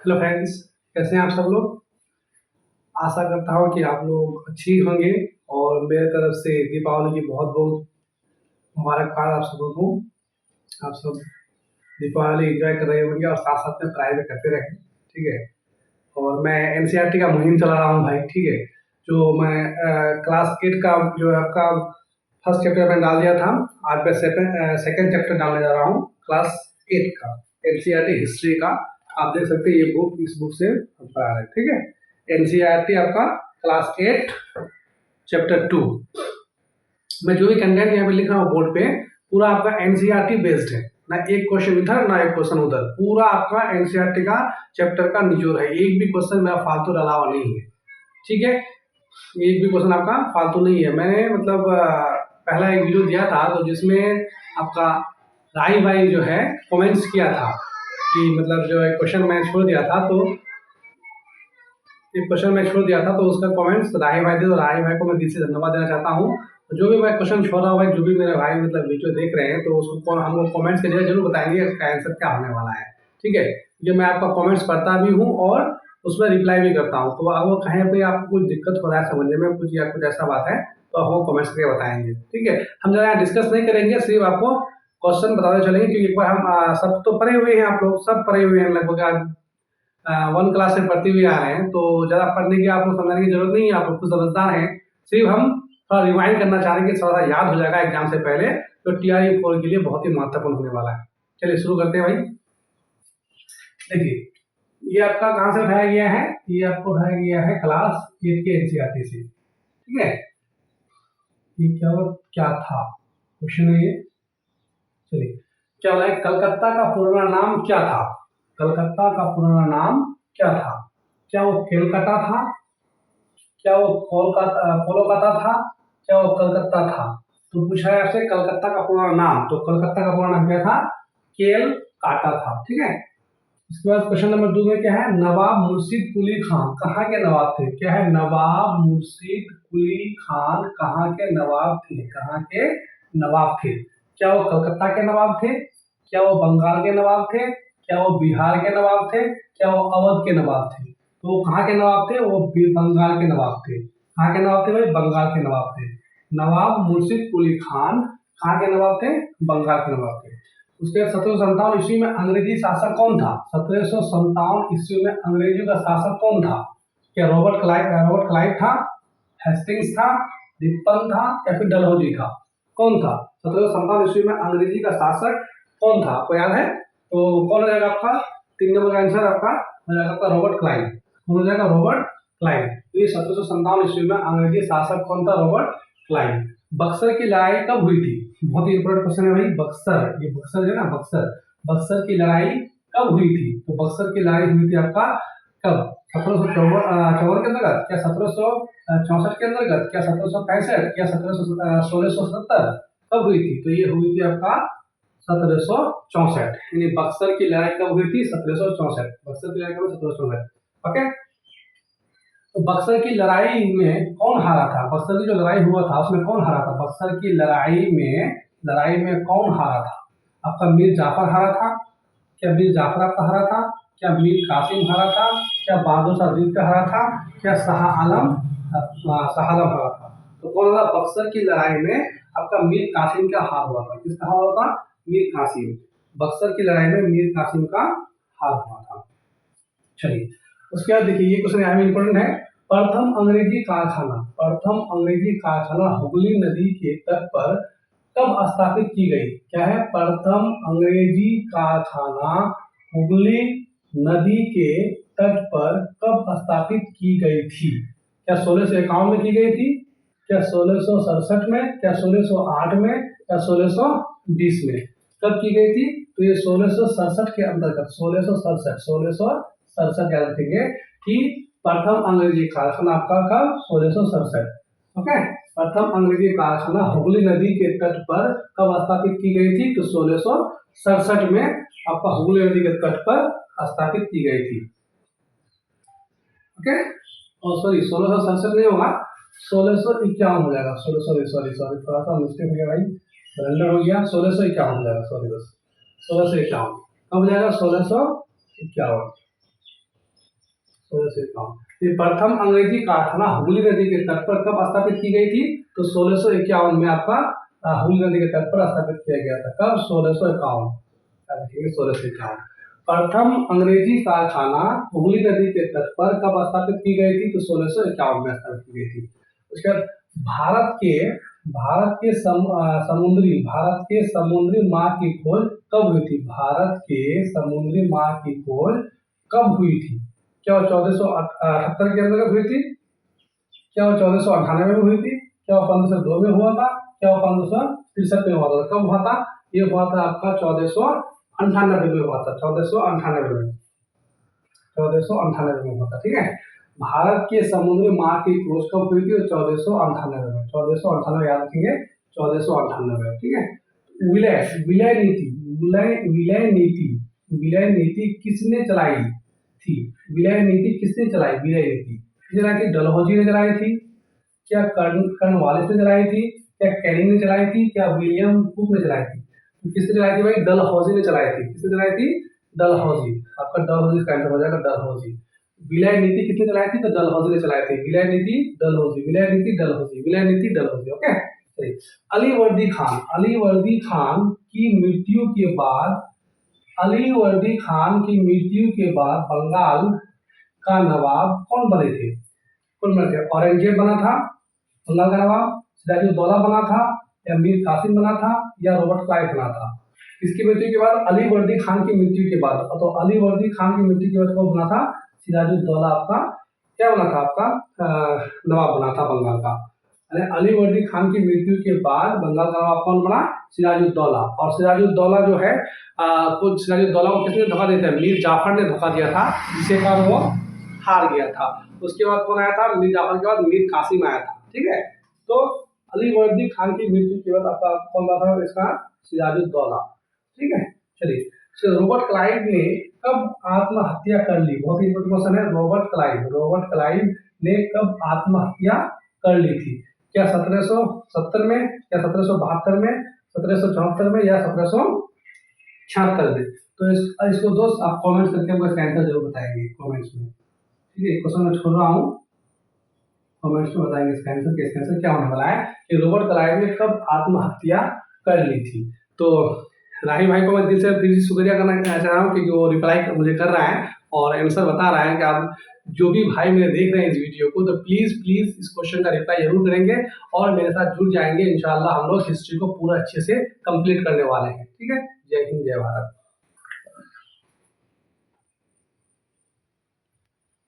Hello friends, कैसे हैं आप सब लोग। आशा करता हूँ कि आप लोग अच्छी होंगे और मेरे तरफ से दीपावली की बहुत बहुत मुबारकबाद आप सबों को। आप सब दीपावली एंजॉय कर रहे होंगे और साथ साथ में पढ़ाई भी करते रहें, ठीक है। और मैं एनसीईआरटी का मुहिम चला रहा हूँ भाई, ठीक है। जो मैं क्लास 8 का जो है आपका फर्स्ट चैप्टर मैंने डाल दिया था। आज मैं सेकंड चैप्टर डालने जा रहा हूँ क्लास 8 का, एनसीईआरटी हिस्ट्री का। आप देख सकते हैं ये बुक, इस बुक से हम पढ़ा रहे हैं, ठीक है। एनसीईआरटी आपका क्लास 8 चैप्टर 2। मैं जो भी कंटेंट यहाँ पे लिख रहा हूँ बोर्ड पे, पूरा आपका एनसीईआरटी बेस्ड है। ना एक क्वेश्चन इधर ना एक क्वेश्चन उधर, पूरा आपका एनसीईआरटी का चैप्टर का निचोड़ है। एक भी क्वेश्चन मेरा फालतू डाला हुआ नहीं है, ठीक है। एक भी क्वेश्चन आपका फालतू नहीं है। मैंने मतलब पहला एक वीडियो दिया था तो जिसमें आपका राही भाई जो है कमेंट्स किया था कि मतलब जो एक क्वेश्चन मैं छोड़ दिया था, तो एक क्वेश्चन मैं छोड़ दिया था तो उसका कमेंट्स राही भाई थे। तो राही भाई को मैं दिल से धन्यवाद देना चाहता हूँ। तो जो भी मैं क्वेश्चन छोड़ रहा हूँ भाई, जो भी मेरे भाई मतलब वीडियो देख रहे हैं, तो उसको हमको कमेंट्स के जरिए जरूर बताएंगे इसका आंसर क्या होने वाला है, ठीक है। ये मैं आपका कमेंट्स पढ़ता भी हूँ और उसमें रिप्लाई भी करता हूँ। तो अगर कहीं पे आपको कुछ दिक्कत हो रहा है समझने में कुछ या कुछ ऐसा बात है तो हमको कमेंट्स करके बताएंगे, ठीक है। हम ज़्यादा डिस्कस नहीं करेंगे, सिर्फ आपको क्वेश्चन बताते चलेंगे, क्योंकि एक बार हम सब तो पढ़े हुए हैं, आप लोग सब पढ़े हुए हैं लगभग 1 क्लास से पढ़ते हुए आ रहे हैं। तो ज़्यादा पढ़ने की आपको समझाने की जरूरत नहीं है, आप लोग खुद समझदार हैं। सिर्फ हम थोड़ा रिवाइंड करना चाह रहे हैं कि थोड़ा सा याद हो जाएगा एग्जाम से पहले, तो टीआरई 4 के लिए बहुत ही महत्वपूर्ण होने वाला है। चलिए शुरू करते हैं भाई। देखिए ये आपका कहाँ से उठाया गया है, ये आपको उठाया गया है क्लास 8 के एनसीईआरटी से, ठीक है। ये क्या था क्वेश्चन है ये। चलिए क्या बोला है, कलकत्ता का पुराना नाम क्या था। कलकत्ता का पुराना नाम क्या था। क्या वो केलकटा था, क्या वो कोलकाता था, क्या वो कलकत्ता था। तो पूछा है आपसे कलकत्ता का पुराना नाम, तो कलकत्ता का पुराना नाम क्या था, केल काटा था, ठीक है। इसके बाद क्वेश्चन नंबर 2 में क्या है, नवाब मुर्शिद कुली खान कहाँ के नवाब थे। क्या है, नवाब मुर्शिद कुली खान कहाँ के नवाब थे, कहाँ के नवाब थे। क्या वो कलकत्ता के नवाब थे, क्या वो बंगाल के नवाब थे, क्या वो बिहार के नवाब थे, क्या वो अवध के नवाब थे। तो वो कहाँ के नवाब थे, वो बंगाल के नवाब थे। कहाँ के नवाब थे भाई, बंगाल के नवाब थे। नवाब मुर्शिद कुली खान कहाँ के नवाब थे, बंगाल के नवाब थे। उसके बाद 1757 ईस्वी में अंग्रेजी शासक कौन था। 1757 ईस्वी में अंग्रेजों का शासक कौन था। क्या रॉबर्ट क्लाइव था, हेस्टिंग्स था, रिपन था या फिर डलहौजी था, कौन था। 1757 ईस्वी में अंग्रेजी का शासक कौन था, आपको याद है। तो कौन हो जाएगा आपका 3 नंबर का आंसर आपका हो जाएगा आपका रॉबर्ट क्लाइव। कौन हो जाएगा, रॉबर्ट क्लाइव। ये 1757 ईस्वी में अंग्रेजी शासक कौन था, रॉबर्ट क्लाइव। बक्सर की लड़ाई कब हुई थी, बहुत ही इंपॉर्टेंट क्वेश्चन है भाई। बक्सर, ये बक्सर है ना, बक्सर, बक्सर की लड़ाई कब हुई थी। तो बक्सर की लड़ाई हुई थी आपका कब, 1754 के अंतर्गत, क्या 1764 के अंतर्गत, क्या 1765 या 1670 कब हुई थी। तो ये हुई थी आपका 1764, यानी बक्सर की लड़ाई कब हुई थी, 1764। बक्सर की लड़ाई कब, 1764, ओके। तो बक्सर की लड़ाई में कौन हारा था, बक्सर की जो लड़ाई हुआ था उसमें कौन हारा था। बक्सर की लड़ाई में कौन हारा था। आपका मीर जाफर हारा था, क्या मीर जाफर आपका हारा था, क्या मीर कासिम हारा था, क्या बहादुर शाह जूते हारा था, क्या शाह आलम हारा था। तो कौन था, बक्सर की लड़ाई में आपका मीर कासिम का हार हुआ था। किसका हार हुआ था, मीर कासिम। बक्सर की लड़ाई में मीर कासिम का हार हुआ था। चलिए उसके बाद देखिए ये क्वेश्चन यहाँ भी इंपॉर्टेंट है। प्रथम अंग्रेजी कारखाना हुगली नदी के तट पर कब स्थापित की गई। क्या है, प्रथम अंग्रेजी कारखाना हुगली नदी के तट पर कब स्थापित की गई थी। क्या 1651 में की गई थी, क्या 1667 में, क्या 1608 में, क्या 1620 में, कब की गई थी। तो ये 1667 के अंतर्गत, 1667 याद रखेंगे कि प्रथम अंग्रेजी कारखाना आपका कब, 1667, ओके। प्रथम अंग्रेजी कारखाना हुगली नदी के तट पर कब स्थापित की गई थी, तो 1667 में आपका हुगली नदी के तट पर स्थापित की गई थी, ओके। और सॉरी 1667 नहीं होगा, 1651 हो जाएगा। सॉरी थोड़ा सा मिस्टेक हो गया भाई, सरेंडर हो गया। 1651 हो जाएगा, सॉरी बस 1651 कब हो जाएगा, 1651, 1651। ये प्रथम अंग्रेजी कारखाना हुगली नदी के तट पर कब स्थापित की गई थी? तो 1651 में आपका हुगली नदी के तट पर स्थापित किया गया था। कब? 1651। 1651। प्रथम अंग्रेजी कारखाना हुगली नदी के तट पर कब स्थापित की गई थी? तो 1651 में स्थापित की गई थी। उसके बाद भारत के समुद्री मार्ग की खोज कब हुई थी? भारत के समुद्री मार्ग की खोज कब हुई थी? क्या वो 1478 के अंतर्गत हुई थी? क्या वो 1498 में हुई थी? क्या वो 1502 में हुआ था? क्या वो 1563 में हुआ था? कब हुआ था? ये हुआ था आपका 1498 में हुआ था। 1498 में 1498 में हुआ था। ठीक है, भारत के समुद्री मार्ग की खोज कब हुई थी? 1498 में। 1498 याद रखेंगे, 1498। ठीक है, विलय नीति किसने चलाई थी? विलय नीति किसने चलाई? विलय नीति चलाई थी डलहौजी ने चलाई थी? क्या कर्नवालिस ने चलाई थी? क्या कैनिंग ने चलाई थी? क्या विलियम कुक ने चलाई थी? तो किसने चलाई थी भाई? डलहौजी ने चलाई थी। किसने चलाई थी? डलहौजी। आपका डलहौजी का आंसर हो जाएगा, डलहौजी। विलय नीति किसने चलाई थी? तो डलहौजी ने चलाई थी। विलय नीति डलहौजी, विलय नीति डलहौजी, विलय नीति डलहौजी। ओके, अलीवर्दी खान की मृत्यु के बाद बंगाल का नवाब कौन बने थे? कौन बने थे? औरंगजेब बना था बंगाल का नवाब, सिराजुद्दौला बना था, या मीर कासिम बना था, या रॉबर्ट क्लाइव बना था? इसकी मृत्यु के बाद, अलीवर्दी खान की मृत्यु के बाद, तो अलीवर्दी खान की मृत्यु के बाद कौन बना था? सिराजुद्दौला आपका क्या बना था? आपका नवाब बना था बंगाल का। अलीवर्दी खान की मृत्यु के बाद बंगाल का नवाब कौन बना? सिराजुद्दौला। और सिराजुद्दौला जो है सिराजुद्दौला को किसने धोखा दिया था? मीर जाफर ने धोखा दिया था, जिसके कारण वो हार गया था। उसके बाद कौन आया था? मीर जाफर के बाद मीर कासिम आया था। ठीक है, तो अलीवर्दी खान की मृत्यु के बाद आपका कौन बना था? इसका सिराजुद्दौला। ठीक है, चलिए, रॉबर्ट क्लाइव ने कब आत्महत्या कर ली? बहुत ही इंपॉर्टेंट क्वेश्चन है। रॉबर्ट क्लाइव ने कब आत्महत्या कर ली थी? क्या 1770 में, क्या 1772 में, 1774 में, या 1776 में? तो इसको दोस्त आप कमेंट्स करके हमको इसका आंसर जरूर बताएंगे कमेंट्स में। ठीक है, क्वेश्चन मैं छोड़ रहा हूँ, कमेंट्स में बताएंगे इसका आंसर क्या होने वाला है कि रॉबर्ट क्लाइव ने कब आत्महत्या कर ली थी। तो राही भाई को मैं दिल से शुक्रिया करना चाह रहा हूँ क्योंकि वो रिप्लाई मुझे कर रहा है और आंसर बता रहा है कि आप जो भी भाई मेरे देख रहे हैं इस वीडियो को, तो प्लीज इस क्वेश्चन का रिप्लाई जरूर करेंगे और मेरे साथ जुड़ जाएंगे। इंशाल्लाह हम लोग हिस्ट्री को पूरा अच्छे से कंप्लीट करने वाले हैं। ठीक है, जय हिंद, जय भारत।